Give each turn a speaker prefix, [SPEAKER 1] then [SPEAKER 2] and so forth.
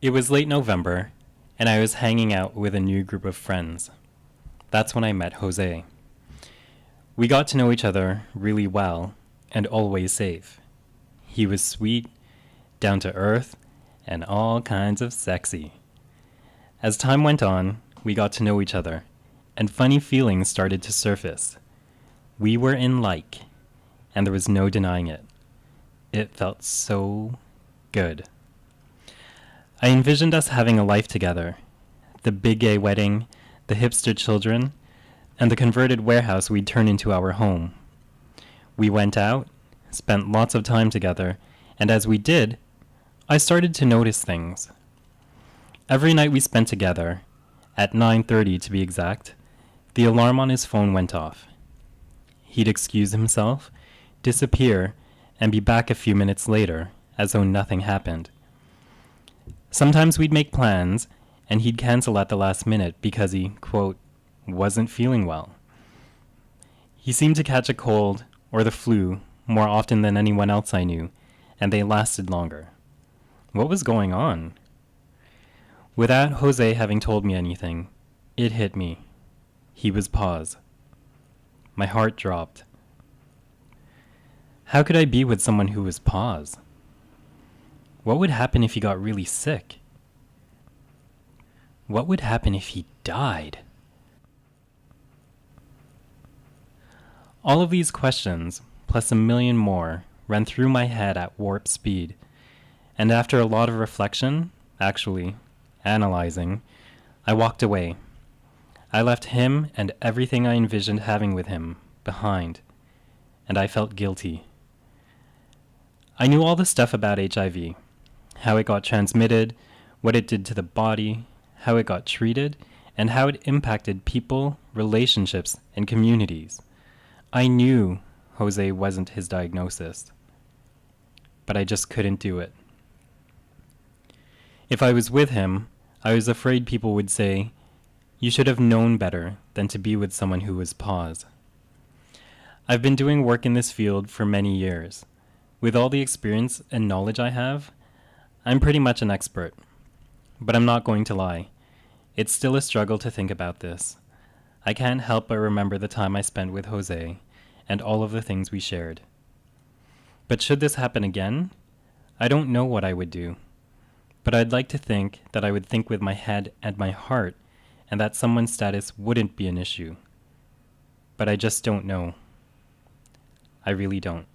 [SPEAKER 1] It was late November, and I was hanging out with a new group of friends. That's when I met Jose. We got to know each other really well and always safe. He was sweet, down to earth, and all kinds of sexy. As time went on, we got to know each other, and funny feelings started to surface. We were in like, and there was no denying it. It felt so good. I envisioned us having a life together. The big gay wedding, the hipster children, and the converted warehouse we'd turn into our home. We went out, spent lots of time together, and as we did, I started to notice things. Every night we spent together, at 9:30 to be exact, the alarm on his phone went off. He'd excuse himself, disappear, and be back a few minutes later, as though nothing happened. Sometimes we'd make plans, and he'd cancel at the last minute because he, quote, wasn't feeling well. He seemed to catch a cold or the flu more often than anyone else I knew, and they lasted longer. What was going on? Without Jose having told me anything, it hit me. He was pause. My heart dropped. How could I be with someone who was pause? What would happen if he got really sick? What would happen if he died? All of these questions, plus a million more, ran through my head at warp speed, and after a lot of reflection, actually, analyzing, I walked away. I left him and everything I envisioned having with him behind, and I felt guilty. I knew all the stuff about HIV, how it got transmitted, what it did to the body, how it got treated, and how it impacted people, relationships, and communities. I knew Jose wasn't his diagnosis, but I just couldn't do it. If I was with him, I was afraid people would say, "You should have known better than to be with someone who was pause." I've been doing work in this field for many years. With all the experience and knowledge I have, I'm pretty much an expert. But I'm not going to lie. It's still a struggle to think about this. I can't help but remember the time I spent with Jose and all of the things we shared. But should this happen again, I don't know what I would do. But I'd like to think that I would think with my head and my heart, and that someone's status wouldn't be an issue. But I just don't know. I really don't.